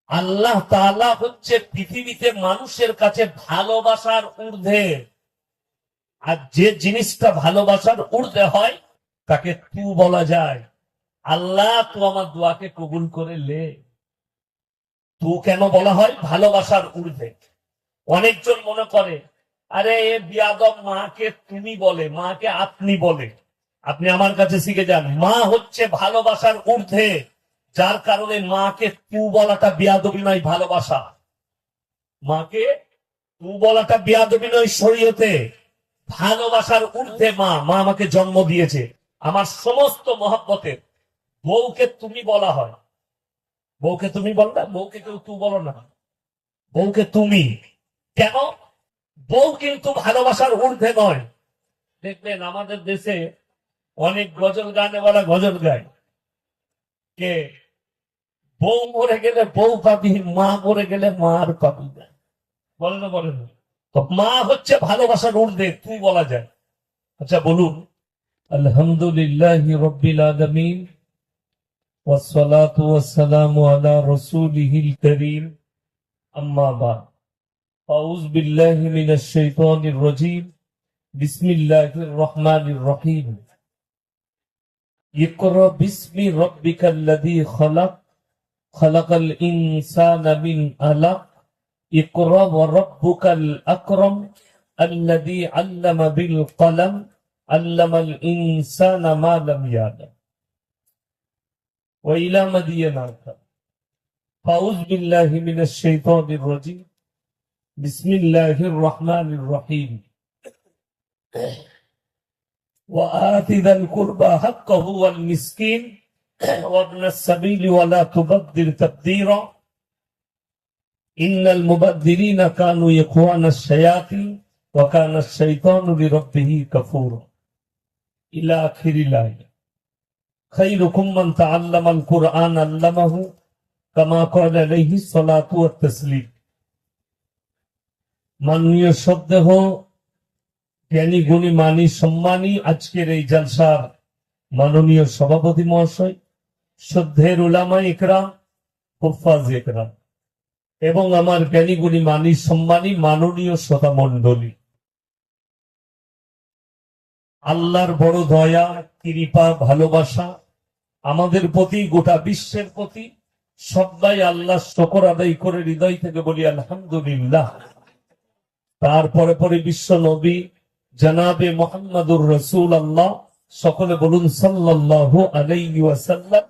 আল্লাহ তাআলা হচ্ছে পৃথিবীতে মানুষের কাছে ভালোবাসার ঊর্ধ্বে, আর যে জিনিসটা ভালোবাসার ঊর্ধ্বে হয় তাকে তু বলা যায়। আল্লাহ তু আমার দোয়াকে কবুল করে লে। তু কেন বলা হয়? ভালোবাসার ঊর্ধ্বে। অনেকজন মনে করে আরে এ বিয়াদব মাকে তুমি বলে, মাকে আপনি বলে। আপনি আমার কাছে শিখে যান, মা হচ্ছে ভালোবাসার ঊর্ধ্বে, যার কারণে মাকে তু বলাটা বিয়াদবি নয়, ভালোবাসা। মাকে তু বলাটা বিয়াদবি নয় শরীয়তে, ভালোবাসার ঊর্ধ্বে। মা মা আমাকে জন্ম দিয়েছে, আমার সমস্ত মহব্বতের। বউকে তুমি বলা হয়, বউকে তুমি বল না, বউকে কেউ তু বলো না, বউকে তুমি। কেন? বউ কিন্তু ভালোবাসার ঊর্ধ্বে নয়। দেখবেন আমাদের দেশে অনেক গজল গানেওয়ালা গজল গায়, কে বউ মরে গেলে বউ পাবি, মা মরে গেলে মার পাবি না, বলে না বলে না? তো মা হচ্ছে ভালোবাসার ঊর্ধ্বে, তুই বলা যায়। আচ্ছা বলুন, আলহামদুলিল্লাহ রাব্বিল আলামিন ওয়াসসালাতু ওয়াসসালামু আলা রাসূলিহিল কারীম, আম্মা বা'দ। আউযু বিল্লাহি মিনাশ শাইতানির রাজীম, বিসমিল্লাহির রহমানির রহিম। ইকরা বিসমি রাব্বিকাল্লাযী খালাক, খালাকাল ইনসানা মিন আলাক, ইকরা ওয়া রাব্বুকাল আকরাম, আল্লাযী আল্লামা বিল কলম, আল্লামাল ইনসানা মা লাম ইয়ালাম। ওয়া ইলা মাদিয়ানা ফাউযু বিল্লাহি মিনাশ শাইতানির রাজীম, বিসমিল্লাহির রহমানির রহিম। وآت ذا القربى حقه والمسكين وابن السبيل ولا تبذر تبذيرا إن المبذرين كانوا إخوان الشياطين وكان الشيطان لربه كفورا إلى آخر الآية। خيركم من تعلم القرآن علمه كما قال عليه الصلاة والتسليم। মাননীয় শ্রদ্ধেয় জ্ঞানী গুণী মানি সম্মানী আজকের এই জলসার মাননীয় সভাপতি মহাশয়, শ্রদ্ধের উলামা ইকরাম, হুফাজ ইকরাম, এবং আমার জ্ঞানী গুণী মানি সম্মানী মাননীয় শ্রোতা মণ্ডলী, আল্লাহর বড় দয়া, কৃপা, ভালোবাসা আমাদের প্রতি, গোটা বিশ্বের প্রতি। সবাই আল্লাহ শুকর আদায় করে হৃদয় থেকে বলি আলহামদুলিল্লাহ। তারপরে পরে বিশ্ব নবী জনাবে মুহাম্মদুর রাসূলুল্লাহ, সকলে বলুন সাল্লাল্লাহু আলাইহি ওয়াসাল্লাম।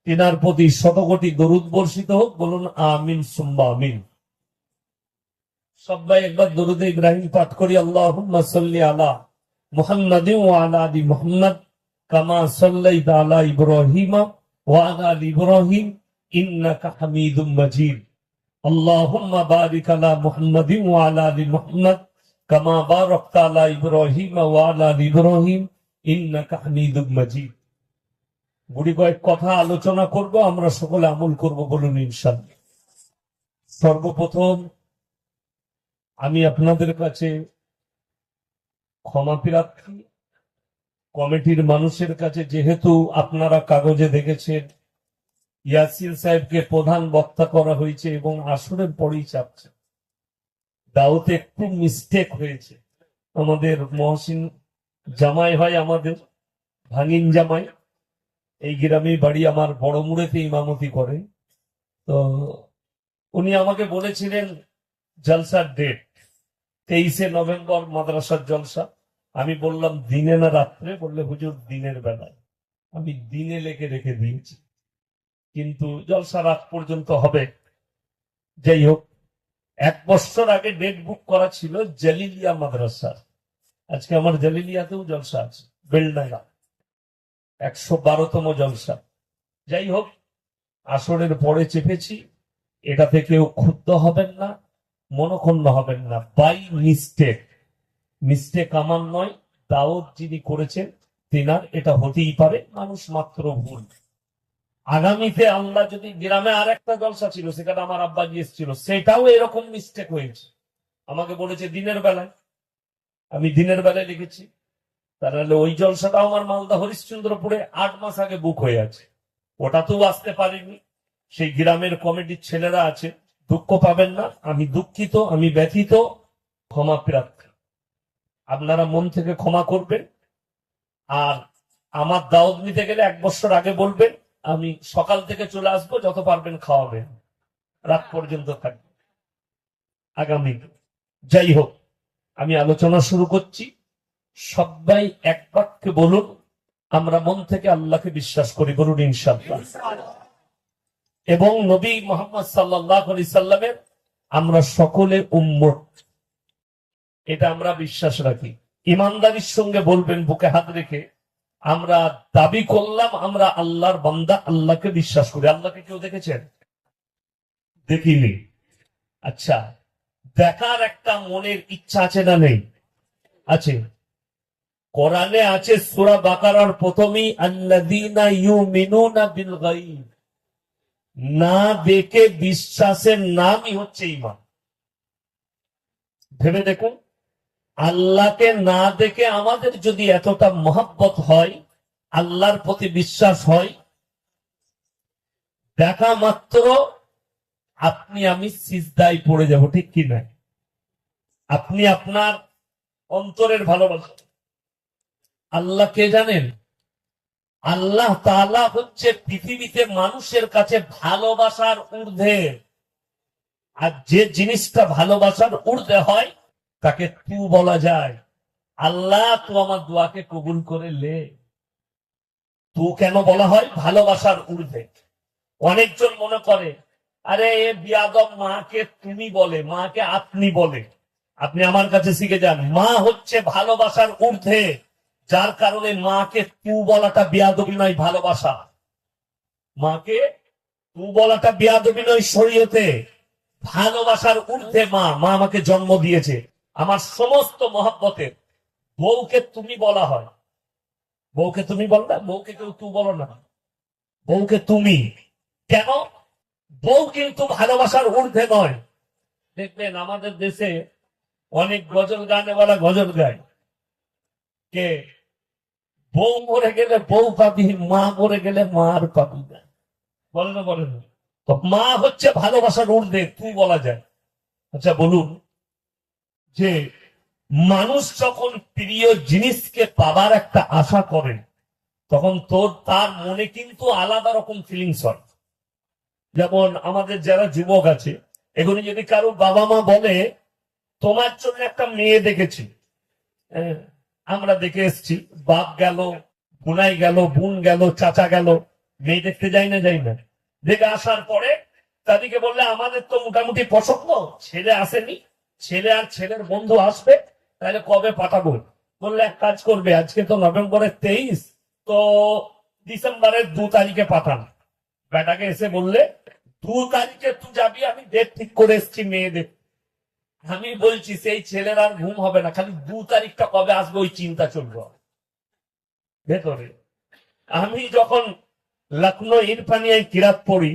তিনার প্রতি শতকোটি দরুদ বর্ষিত হোক, বলুন আমিন সুম্মা আমিন। সবাই একবার দরুদে ইব্রাহিম পাঠ করি, আল্লাহুম্মা সাল্লি আলা মুহাম্মাদিন ওয়া আলা আলি মুহাম্মাদ কামা সাল্লাইতা আলা ইব্রাহিম ওয়া আলা আলি ইব্রাহিম ইন্নাকা হামিদুম মাজিদ। আল্লাহুম্মা বারিক আলা মুহাম্মাদিন ওয়া আলা আলি মুহাম্মাদ কামা বারাকতা আলা ইব্রাহিম ওয়া আলা আলি ইব্রাহিম ইন্নাকা হামিদুম মাজিদ। গুড়ি কয়েক কথা আলোচনা করব, আমরা সকলে আমল করব, বলুন ইনশাআল্লাহ। সর্বপ্রথম আমি আপনাদের কাছে ক্ষমা প্রার্থী, কমিটির মানুষের কাছে। যেহেতু আপনারা কাগজে দেখেছেন ইয়াসিন সাহেবকে প্রধান বক্তা করা হয়েছে এবং আসরের পরেই চাপছে, দাওতে একটু মিস্টেক হয়েছে। আমাদের মহসিন জামাই হয়, আমাদের ভাঙিন জামাই, এই গ্রামে বাড়ি, আমার বড় মুড়েতে ইমামতি করে। তো উনি আমাকে বলেছিলেন জলসার ডেট 23শে নভেম্বর মাদ্রাসার জলসা। আমি বললাম দিনে না রাত্রে? বললে হুজুর দিনের বেলায়। আমি দিনে লেখে রেখে দিয়েছি, কিন্তু জলসা রাত পর্যন্ত হবে। যাই হোক, 1 বছর আগে ডেট বুক করা ছিল জালিলিয়া মাদ্রাসা। আজকে আমার জালিলিয়াতেও জলসা আছে, বেলডাঙ্গা 112তম জলসা। যাই হোক, আসরের পরে চেপেছি, এটাতে কেউ ক্ষুব্ধ হবেন না, মনক্ষুণ্ণ হবেন না। বাই মিস্টেক, মিস্টেক আমার নয়, দাওয়াত যিনি করেছেন তিনার। এটা হতেই পারে, মানুষ মাত্র ভুল। আগামীতে আল্লাহ যদি, গ্রামে আর একটা জলসা ছিল, সেখানে আমার আব্বা গিয়েছিল, সেটাও এরকম মিস্টেক হয়েছে। আমাকে বলেছে দিনের বেলায়, আমি দিনের বেলায় লিখেছি। তাহলে ওই জলসাটাও আমার মালদা হরিশ্চন্দ্রপুরে 8 মাস আগে বুক হয়ে আছে, ওটাতেও আসতে পারিনি। সেই গ্রামের কমিটির ছেলেরা আছে, দুঃখ পাবেন না, আমি দুঃখিত, আমি ব্যথিত, ক্ষমা প্রার্থী। আপনারা মন থেকে ক্ষমা করবেন। আর আমার দাওয়াত নিতে গেলে 1 বছর আগে বলবেন, আমি সকাল থেকে চলে আসবো, যত পারবেন খাওয়াবেন, রাত পর্যন্ত থাকবে আগামী। যাই হোক, আমি আলোচনা শুরু করছি। সবাই এক বাক্যে বলুন, আমরা মন থেকে আল্লাহকে বিশ্বাস করি, বলুন ইনশাআল্লাহ। এবং নবী মুহাম্মদ সাল্লাল্লাহু আলাইহি সাল্লামের আমরা সকলে উম্মত, এটা আমরা বিশ্বাস রাখি। ইমানদারির সঙ্গে বলবেন, বুকে হাত রেখে, আমরা দাবি করলাম আমরা আল্লাহর বান্দা, আল্লাহকে বিশ্বাস করি। আল্লাহকে কেউ দেখেছেন? দেখিনি। আচ্ছা, দেখার একটা মনের ইচ্ছা আছে না নেই? আছে। কোরআনে আছে সূরা বাকারার প্রথমেই, আল্লাযীনা ইউমিনুনা বিল গায়ব, না দেখে বিশ্বাসের নামই হচ্ছে ঈমান। ভেবে দেখুন, আল্লাহকে না দেখে আমাদের যদি এতটা মহব্বত হয়, আল্লাহর প্রতি বিশ্বাস হয়, দেখা মাত্র আপনি আমি সিজদায় পড়ে যাব, ঠিক কি না? আপনি আপনার অন্তরের ভালোবাসা আল্লাহ কে জানেন? আল্লাহ তাআলা হচ্ছে পৃথিবীতে মানুষের কাছে ভালোবাসার ঊর্ধ্বে। আর যে জিনিসটা ভালোবাসার ঊর্ধ্বে হয় তাকে তু বলা যায়। আল্লাহ, তু আমার দোয়াকে কবুল করে লে। তু কেন বলা হয়? ভালোবাসার ঊর্ধ্বে। অনেকজন মনে করে, আরে এ বিয়াদব মাকে তুমি বলে, মাকে আপনি বলে। আপনি আমার কাছে শিখে যান, মা হচ্ছে ভালোবাসার ঊর্ধ্বে, যার কারণে মাকে তু বলাটা বিয়াদবি নয়, ভালোবাসা। মাকে তু বলাটা বিয়াদবি নয় শরীয়তে, ভালোবাসার ঊর্ধ্বে মা। মা আমাকে জন্ম দিয়েছে, আমার সমস্ত মহব্বতের। বউকে তুমি বলা হয়, বউকে তুমি বল না, বউকে কেউ তু বলো না, বউকে তুমি। কেন? বউ কিন্তু ভালোবাসার ঊর্ধ্বে নয়। দেখবেন আমাদের দেশে অনেক গজল গানেওয়ালা গজল গায়, কে বউ মরে গেলে বউ পাবি, মা মরে গেলে মার পাবি না, বলে না? বলে না? তো মা হচ্ছে ভালোবাসার ঊর্ধ্বে, তুই বলা যায়। আচ্ছা বলুন, যে মানুষ যখন প্রিয় জিনিসকে পাবার একটা আশা করে, তখন তার মনে কিন্তু আলাদা রকম ফিলিংস হয়। যেমন আমাদের যারা যুবক আছে, এগুলি যদি কারো বাবা মা বলে, তোমার জন্য একটা মেয়ে দেখেছি, আমরা দেখে এসছি, বাপ গেল, বোনাই গেল, বোন গেল, চাচা গেল, মেয়ে দেখতে যাই না? যাই না? দেখে আসার পরে তাদেরকে বললে, আমাদের তো মোটামুটি পছন্দ, ছেলে আসেনি, ছেলে আর ছেলের বন্ধু আসবে, তাহলে কবে পাঠাবো? বললে এক কাজ করবে, আজকে তো নভেম্বরের 23, তো ডিসেম্বরের 2 তারিখে পাঠান। বেটাকে এসে বললে, 2 তারিখে তুই যাবি, আমি ডেট ঠিক করে এসছি মেয়ে দেখ। আমি বলছি সেই ছেলের আর ঘুম হবে না, খালি 2 তারিখটা কবে আসবে ওই চিন্তা চলবে ভেতরে। আমি যখন লখনৌ ইরফানিয়ায় কিরাত পড়ি,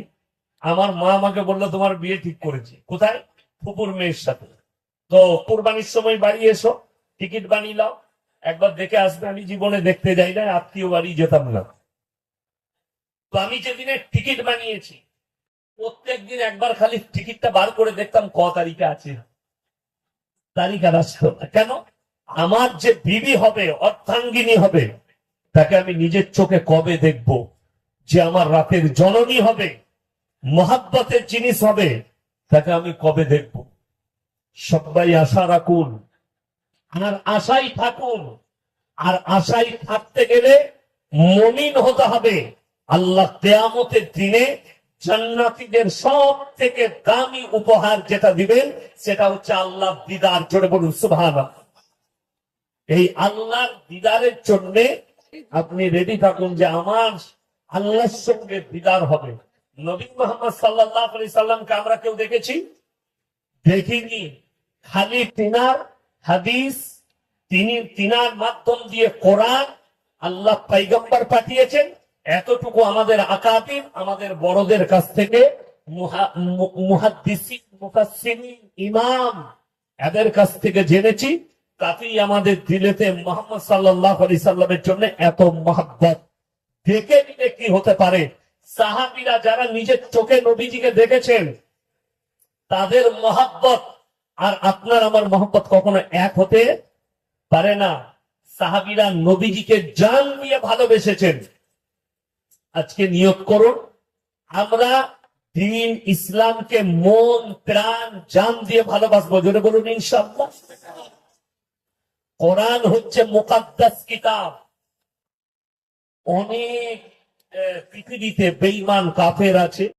আমার মা আমাকে বললো, তোমার বিয়ে ঠিক করেছি। কোথায়? ফুপুর মেয়ের সাথে। তো কোরবানির সময় বাড়ি এসো, টিকিট বানিয়ে নাও, একবার দেখে আসবে। আমি জীবনে দেখতে যাই না, আত্মীয় বাড়ি যেতাম না। তো আমি যেদিনে টিকিট বানিয়েছি, প্রত্যেকদিন একবার খালি টিকিটটা বার করে দেখতাম ক তারিখে আছে। তারিখ আর আসতো না। কেন? আমার যে বিবি হবে, অর্ধাঙ্গিনী হবে, তাকে আমি নিজের চোখে কবে দেখব? যে আমার রাতের জননী হবে, মহাব্বতের জিনিস হবে, তাকে আমি কবে দেখব? সবাই আশা রাখুন, আর আশাই থাকুন। আর আশাই থাকতে গেলে মুমিন হতে হবে। আল্লাহ কিয়ামতের দিনে জান্নাতীদের সব থেকে দামি উপহার যেটা দিবেন, সেটা হচ্ছে আল্লাহর দিদার। জোরে বলুন সুবহানাল্লাহ। এই আল্লাহর দিদারের জন্য আপনি রেডি থাকুন, যে আমার আল্লাহর সঙ্গে দিদার হবে। নবী মুহাম্মদ সাল্লাল্লাহু আলাইহি সাল্লামকে আমরা কেউ দেখেছি? দেখিনি। খালি তিনার হাদিস, তিনার মাধ্যম দিয়ে কোরআন আল্লাহ পয়গম্বর পাঠিয়েছেন, এতটুকু আমাদের আকাবির, আমাদের বড়দের কাছ থেকে, মুহাদ্দিসিন, মুফাসসিরিন, ইমাম, এদের কাছ থেকে জেনেছি। তাতেই আমাদের দিলেতে মুহাম্মদ সাল্লাল্লাহু আলাইহি সাল্লামের জন্য এত মহব্বত। দেখে নিলে কি হতে পারে? সাহাবীরা যারা নিজের চোখে নবীজিকে দেখেছেন, তাদের মহাব্বত আর আপনার আমার মহব্বত কখনো এক হতে পারে না। সাহাবীরা নবীজিকে জান দিয়ে ভালোবেসেছেন। আজকে নিয়ত করুন, আমরা দ্বীন ইসলামকে মন প্রাণ জান দিয়ে ভালোবাসবো। জোরে বলুন ইনশাআল্লাহ। কোরআন হচ্ছে মুকাদ্দাস কিতাব। অনেক পৃথিবীতে বেঈমান কাফের আছে,